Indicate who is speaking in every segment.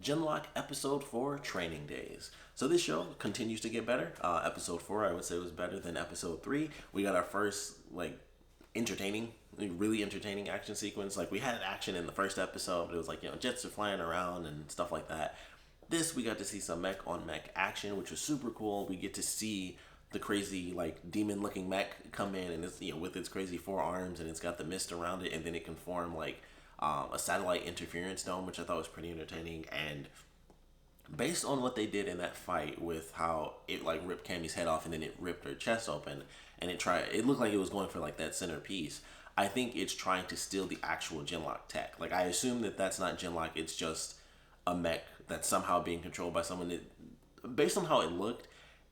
Speaker 1: Genlock Episode 4 Training Days. So this show continues to get better. Episode 4, I would say, was better than Episode 3. We got our first, entertaining, really entertaining action sequence. Like, we had action in the first episode, but it was like, jets are flying around and stuff like that. This, we got to see some mech on mech action, which was super cool. We get to see the crazy, demon looking mech come in, and it's, with its crazy forearms, and it's got the mist around it, and then it can form, a satellite interference dome, which I thought was pretty entertaining. And based on what they did in that fight with how it ripped Cammy's head off and then it ripped her chest open, and it looked like it was going for that centerpiece. I think it's trying to steal the actual Genlock tech. I assume that that's not Genlock, it's just a mech that's somehow being controlled by someone that, based on how it looked,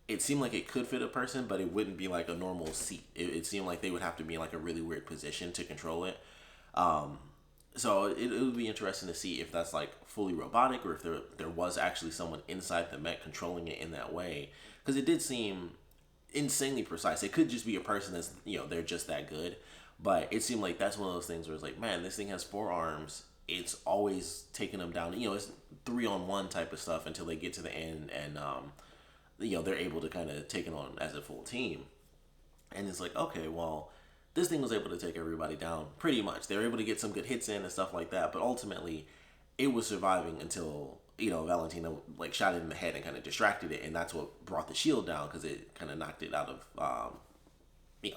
Speaker 1: it seemed like it could fit a person, but it wouldn't be like a normal seat. It seemed like they would have to be in a really weird position to control it. So it would be interesting to see if that's fully robotic, or if there was actually someone inside the mech controlling it in that way. Because it did seem insanely precise. It could just be a person that's, they're just that good. But it seemed like that's one of those things where it's man, this thing has four arms. It's always taking them down. It's 3-on-1 type of stuff until they get to the end, and they're able to kind of take it on as a full team. And it's okay, well, this thing was able to take everybody down pretty much. They were able to get some good hits in and stuff like that, but ultimately it was surviving until Valentina shot it in the head and kind of distracted it, and that's what brought the shield down, because it kind of knocked it out of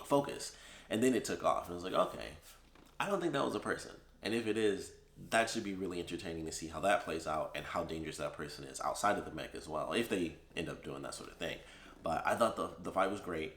Speaker 1: focus, and then it took off. And it was okay, I don't think that was a person, and if it is, that should be really entertaining to see how that plays out and how dangerous that person is outside of the mech as well, if they end up doing that sort of thing. But I thought the fight was great.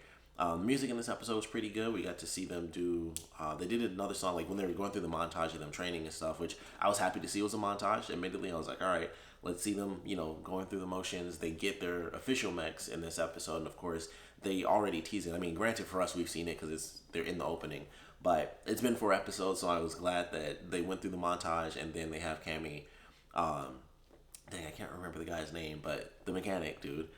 Speaker 1: Music in this episode was pretty good. We got to see them do. They did another song when they were going through the montage of them training and stuff, which I was happy to see was a montage. Admittedly, I was all right, let's see them, going through the motions. They get their official mechs in this episode, and of course, they already tease it. I mean, granted, for us, we've seen it because they're in the opening, but it's been 4 episodes, so I was glad that they went through the montage, and then they have Cammy. Dang, I can't remember the guy's name, but the mechanic dude.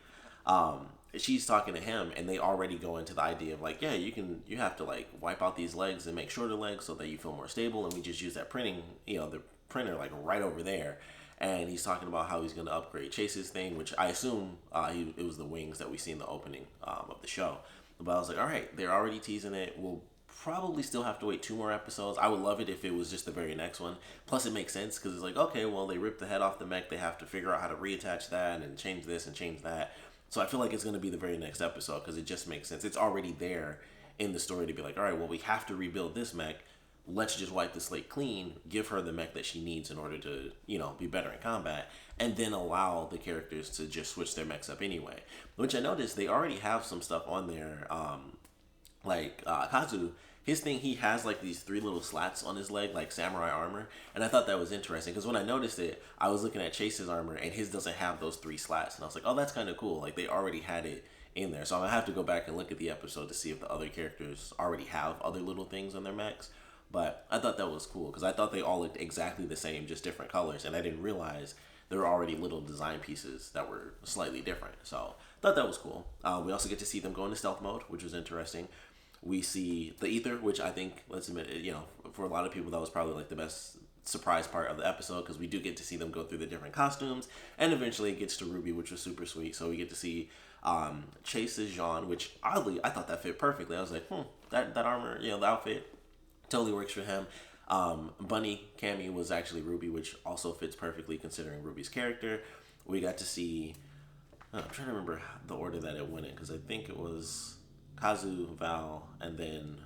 Speaker 1: She's talking to him, and they already go into the idea of you have to wipe out these legs and make shorter legs so that you feel more stable, and we just use that printing, the printer right over there. And he's talking about how he's going to upgrade Chase's thing, which I assume it was the wings that we see in the opening of the show. But I was all right, they're already teasing it. We'll probably still have to wait 2 more episodes. I would love it if it was just the very next one. Plus, it makes sense because it's okay, well, they ripped the head off the mech. They have to figure out how to reattach that and change this and change that. So I feel like it's going to be the very next episode because it just makes sense. It's already there in the story to be all right, well, we have to rebuild this mech. Let's just wipe the slate clean, give her the mech that she needs in order to, be better in combat, and then allow the characters to just switch their mechs up anyway. Which I noticed they already have some stuff on there, Kazu. His thing, he has these 3 little slats on his leg, like samurai armor, and I thought that was interesting because when I noticed it, I was looking at Chase's armor, and his doesn't have those 3 slats, and I was oh, that's kind of cool. They already had it in there, so I'm gonna have to go back and look at the episode to see if the other characters already have other little things on their mechs. But I thought that was cool because I thought they all looked exactly the same, just different colors, and I didn't realize there were already little design pieces that were slightly different. So I thought that was cool. We also get to see them go into stealth mode, which was interesting. We see the ether, which I think, let's admit it, for a lot of people, that was probably the best surprise part of the episode because we do get to see them go through the different costumes, and eventually it gets to Ruby, which was super sweet. So we get to see Chase's Jean, which oddly I thought that fit perfectly. I was that armor, the outfit totally works for him. Bunny Cammy was actually Ruby, which also fits perfectly considering Ruby's character. We got to see. I'm trying to remember the order that it went in because I think it was Kazu, Val, and then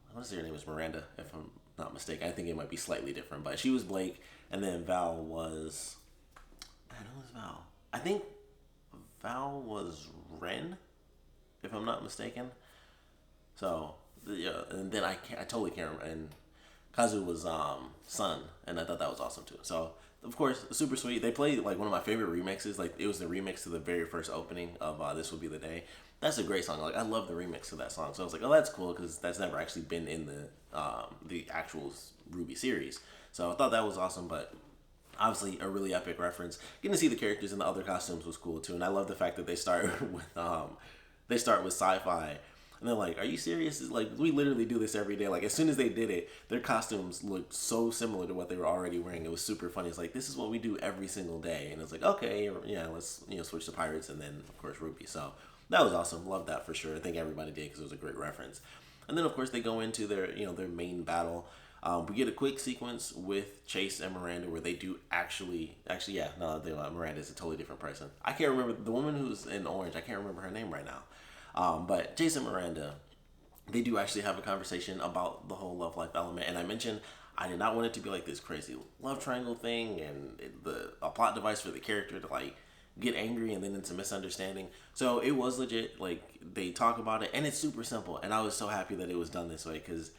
Speaker 1: I want to say her name was Miranda, if I'm not mistaken. I think it might be slightly different, but she was Blake, and then Val was. I know it was Val. I think Val was Ren, if I'm not mistaken. So yeah, and then I totally can't remember. And Kazu was Sun, and I thought that was awesome too. So of course, super sweet. They played one of my favorite remixes. It was the remix to the very first opening of This Will Be the Day. That's a great song. I love the remix to that song. So I was oh, that's cool because that's never actually been in the actual Ruby series. So I thought that was awesome, but obviously a really epic reference. Getting to see the characters in the other costumes was cool too, and I love the fact that they start with sci-fi. And they're like, "Are you serious?" It's like, we literally do this every day. Like, as soon as they did it, their costumes looked so similar to what they were already wearing. It was super funny. It's like, this is what we do every single day. And it's like, okay, yeah, let's switch to pirates, and then of course Ruby. So that was awesome. Love that for sure. I think everybody did because it was a great reference. And then of course they go into their main battle. We get a quick sequence with Chase and Miranda where they do actually, yeah, no, Miranda is a totally different person. I can't remember the woman who's in orange. I can't remember her name right now. But Chase and Miranda, they do actually have a conversation about the whole love life element. And I mentioned I did not want it to be like this crazy love triangle thing and a plot device for the character to like get angry and then into misunderstanding. So it was legit. Like, they talk about it and it's super simple. And I was so happy that it was done this way because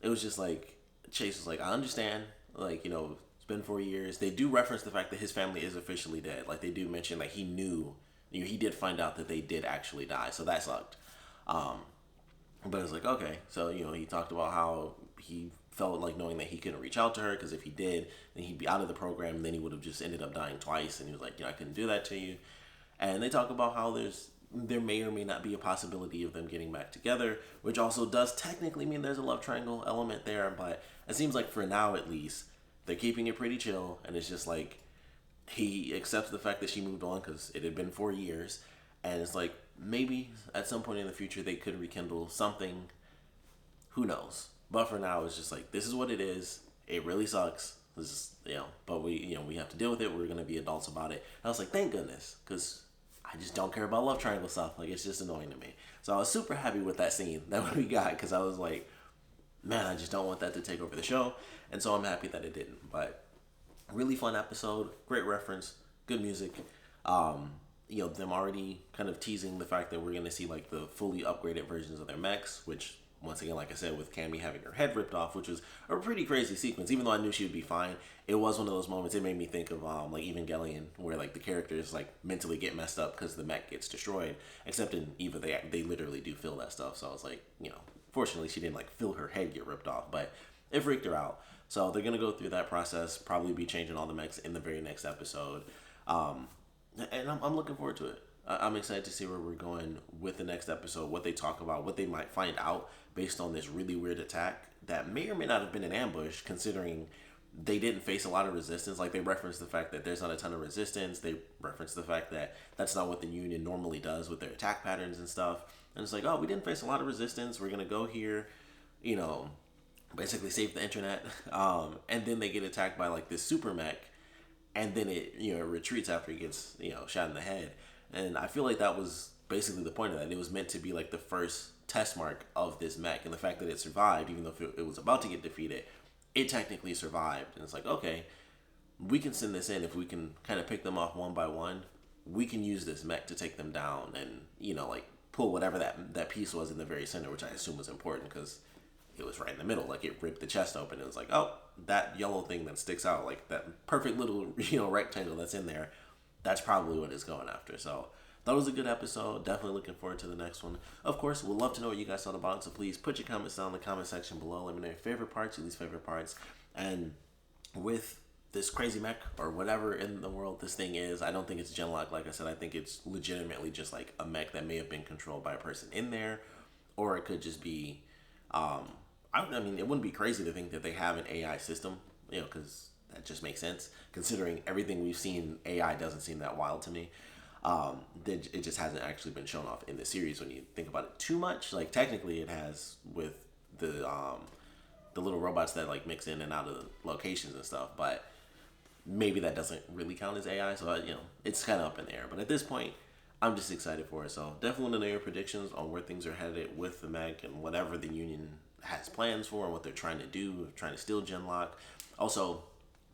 Speaker 1: it was just like Chase was like, I understand. Like, it's been 4 years. They do reference the fact that his family is officially dead. Like, they do mention like he knew. He did find out that they did actually die, so that sucked. But it's like, okay, so he talked about how he felt like knowing that he couldn't reach out to her because if he did, then he'd be out of the program. And then he would have just ended up dying twice. And he was like, I couldn't do that to you. And they talk about how there may or may not be a possibility of them getting back together, which also does technically mean there's a love triangle element there. But it seems like for now, at least, they're keeping it pretty chill, and it's just like he accepts the fact that she moved on because it had been 4 years, and it's like maybe at some point in the future they could rekindle something. Who knows? But for now, it's just like, this is what it is. It really sucks. This is, but we have to deal with it. We're gonna be adults about it. And I was like, thank goodness, because I just don't care about love triangle stuff. Like, it's just annoying to me. So I was super happy with that scene that we got because I was like, man, I just don't want that to take over the show. And so I'm happy that it didn't. But really fun episode, great reference, good music. Them already kind of teasing the fact that we're gonna see like the fully upgraded versions of their mechs, which once again, like I said, with Cammy having her head ripped off, which was a pretty crazy sequence. Even though I knew she would be fine, it was one of those moments. It made me think of like Evangelion, where like the characters like mentally get messed up because the mech gets destroyed. Except in Eva, they literally do feel that stuff. So I was like, fortunately she didn't like feel her head get ripped off, but it freaked her out. So they're gonna go through that process, probably be changing all the mechs in the very next episode, and I'm looking forward to it. I'm excited to see where we're going with the next episode, what they talk about, what they might find out based on this really weird attack that may or may not have been an ambush, considering they didn't face a lot of resistance. Like, they referenced the fact that there's not a ton of resistance. They referenced the fact that that's not what the Union normally does with their attack patterns and stuff. And it's like, oh, we didn't face a lot of resistance. We're going to go here, basically save the internet. And then they get attacked by, like, this super mech. And then it, retreats after it gets, shot in the head. And I feel like that was basically the point of that. It was meant to be, like, the first test mark of this mech. And the fact that it survived, even though it was about to get defeated, it technically survived. And it's like, okay, we can send this in. If we can kind of pick them off one by one, we can use this mech to take them down and, pull whatever that piece was in the very center, which I assume was important because it was right in the middle. Like, it ripped the chest open. It was like, oh, that yellow thing that sticks out, like that perfect little, rectangle that's in there, that's probably what it's going after. So that was a good episode. Definitely looking forward to the next one. Of course, we'd love to know what you guys thought about it. So please put your comments down in the comment section below. Let me know your favorite parts, your least favorite parts. And with this crazy mech or whatever in the world this thing is, I don't think it's Genlock. Like I said, I think it's legitimately just like a mech that may have been controlled by a person in there, or it could just be, I mean, it wouldn't be crazy to think that they have an AI system, because that just makes sense. Considering everything we've seen, AI doesn't seem that wild to me. It just hasn't actually been shown off in the series when you think about it too much. Like, technically it has with the little robots that like mix in and out of the locations and stuff, but maybe that doesn't really count as AI. So it's kind of up in the air. But at this point, I'm just excited for it. So definitely want to know your predictions on where things are headed with the mech and whatever the Union has plans for and what they're trying to do, trying to steal Genlock. Also,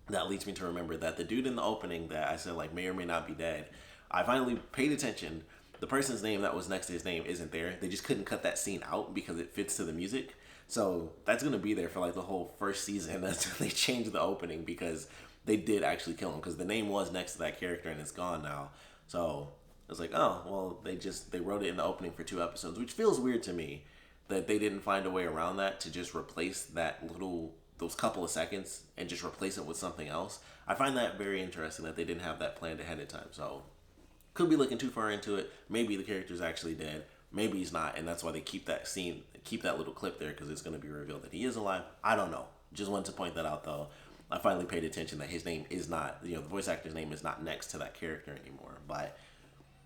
Speaker 1: that leads me to remember that the dude in the opening that I said like may or may not be dead, I finally paid attention. The person's name that was next to his name isn't there. They just couldn't cut that scene out because it fits to the music. So that's going to be there for like the whole first season. That's when they changed the opening because they did actually kill him because the name was next to that character and it's gone now. So it's like, oh, well, they wrote it in the opening for 2 episodes, which feels weird to me that they didn't find a way around that to just replace those couple of seconds and just replace it with something else. I find that very interesting that they didn't have that planned ahead of time. So could be looking too far into it. Maybe the character's actually dead. Maybe he's not, and that's why they keep that scene, keep that little clip there, because it's going to be revealed that he is alive. I don't know. Just wanted to point that out, though. I finally paid attention that his name is not, the voice actor's name is not next to that character anymore. But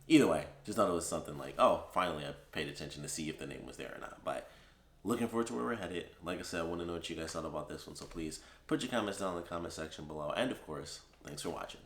Speaker 1: either way, just thought it was something like, oh, finally I paid attention to see if the name was there or not. But looking forward to where we're headed. Like I said, I want to know what you guys thought about this one, so please put your comments down in the comment section below. And of course, thanks for watching.